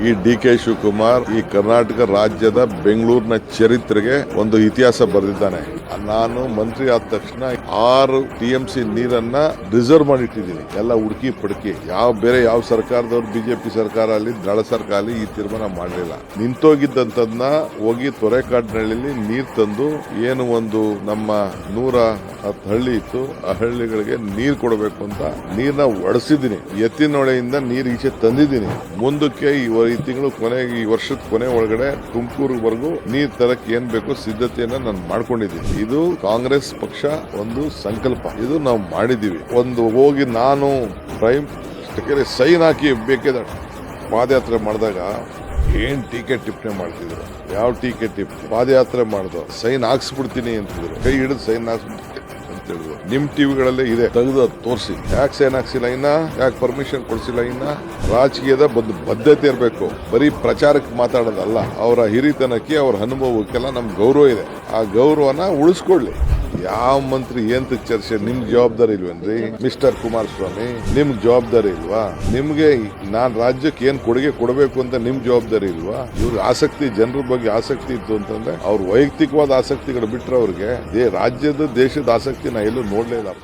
ಈ ಡಿ.ಕೆ. ಶಿವಕುಮಾರ್ ಈ ಕರ್ನಾಟಕ ರಾಜ್ಯದ ಬೆಂಗಳೂರಿನ ಚರಿತ್ರೆಗೆ ಒಂದು ಇತಿಹಾಸ ಬರೆದಿದ್ದಾನೆ. ನಾನು ಮಂತ್ರಿ ಆದ ತಕ್ಷಣ 6 TMC ನೀರನ್ನ ರಿಸರ್ವ್ ಮಾಡಿ ಇಟ್ಟಿದ್ದೀನಿ. ಎಲ್ಲ ಹುಡುಕಿ ಪಡುಕಿ ಬೇರೆ ಯಾವ ಸರ್ಕಾರದವ್ರು ಬಿಜೆಪಿ ಸರ್ಕಾರ ಅಲ್ಲಿ ದಳ ಸರ್ಕಾರ ಅಲ್ಲಿ ಈ ತೀರ್ಮಾನ ಮಾಡಲಿಲ್ಲ. ನಿಂತೋಗಿದ್ದಂತದ್ನ ಹೋಗಿ ತೊರೆಕಾಡಿನಹಳ್ಳಿಲಿ ನೀರ್ ತಂದು ಏನು ಒಂದು ನಮ್ಮ 110 ಹಳ್ಳಿ ಇತ್ತು, ಆ ಹಳ್ಳಿಗಳಿಗೆ ನೀರ್ ಕೊಡಬೇಕು ಅಂತ ನೀರ್ನ ಒಡಿಸಿದ್ದೀನಿ. ಎತ್ತಿನೊಳೆಯಿಂದ ನೀರ್ ಈಚೆ ತಂದಿದ್ದೀನಿ. ಮುಂದಕ್ಕೆ ಈ ತಿಂಗಳು ಕೊನೆಗೆ ಈ ವರ್ಷದ ಕೊನೆ ಒಳಗಡೆ ತುಮಕೂರುವರೆಗೂ ನೀರ್ ತರಕ್ಕೆ ಏನ್ ಬೇಕು ಸಿದ್ಧತೆಯನ್ನ ನಾನು ಮಾಡ್ಕೊಂಡಿದ್ದೀನಿ. ಇದು ಕಾಂಗ್ರೆಸ್ ಪಕ್ಷ ಒಂದು ಸಂಕಲ್ಪ, ಇದು ನಾವು ಮಾಡಿದೀವಿ. ಒಂದು ಹೋಗಿ ನಾನು ಪ್ರೈಮ್ ಸೈನ್ ಹಾಕಿ ಬೇಕಿದೆ ಪಾದಯಾತ್ರೆ ಮಾಡಿದಾಗ ಏನ್ ಟೀಕೆ ಟಿಪ್ಪಣಿ ಮಾಡ್ತಿದ್ರು, ಯಾವ ಟೀಕೆ ಟಿಪ್ಪಣಿ ಪಾದಯಾತ್ರೆ ಮಾಡ್ದು ಸೈನ್ ಹಾಕ್ಸ್ಬಿಡ್ತೀನಿ ಅಂತಿದ್ರು, ಕೈ ಹಿಡಿದು ಸೈನ್ ಹಾಕ್ಸ್ಬಿಡ್ತೀನಿ ಅಂತ ಹೇಳಿದ್ರು. ನಿಮ್ ಟಿವಿಗಳಲ್ಲೇ ಇದೆ, ತೆಗೆದು ತೋರಿಸಿ. ಯಾಕೆ ಸೈನ್ ಹಾಕ್ಸಿಲ್ಲ ಇನ್ನ, ಯಾಕೆ ಪರ್ಮಿಷನ್ ಕೊಡ್ಸಿಲ್ಲ ಇನ್ನ? ರಾಜಕೀಯದ ಒಂದು ಬದ್ಧತೆ ಇರಬೇಕು, ಬರೀ ಪ್ರಚಾರಕ್ಕೆ ಮಾತಾಡೋದಲ್ಲ. ಅವರ ಹಿರಿತನಕ್ಕೆ ಅವ್ರ ಅನುಭವಕ್ಕೆಲ್ಲ ನಮ್ ಗೌರವ ಇದೆ. ಆ ಗೌರವನ ಉಳಿಸ್ಕೊಳ್ಳಿ. ಯಾವ ಮಂತ್ರಿ ಏಂತ ಚರ್ಚೆ? ನಿಮ್ ಜವಾಬ್ದಾರಿ ಇಲ್ವೇನ್ರಿ ಮಿಸ್ಟರ್ ಕುಮಾರಸ್ವಾಮಿ? ನಿಮ್ ಜವಾಬ್ದಾರಿ ಇಲ್ವಾ? ನಿಮ್ಗೆ ನಾನ್ ರಾಜ್ಯಕ್ಕೆ ಏನ್ ಕೊಡುಗೆ ಕೊಡಬೇಕು ಅಂತ ನಿಮ್ ಜವಾಬ್ದಾರಿ ಇಲ್ವಾ? ಇವ್ರಿಗೆ ಆಸಕ್ತಿ, ಜನರ ಬಗ್ಗೆ ಆಸಕ್ತಿ ಇತ್ತು ಅಂತಂದ್ರೆ ಅವ್ರ ವೈಯಕ್ತಿಕವಾದ ಆಸಕ್ತಿಗಳು ಬಿಟ್ರೆ ಅವ್ರಿಗೆ ರಾಜ್ಯದ ದೇಶದ ಆಸಕ್ತಿ ನಾ ಎಲ್ಲೂ ನೋಡ್ಲೇ ಇಲ್ಲ.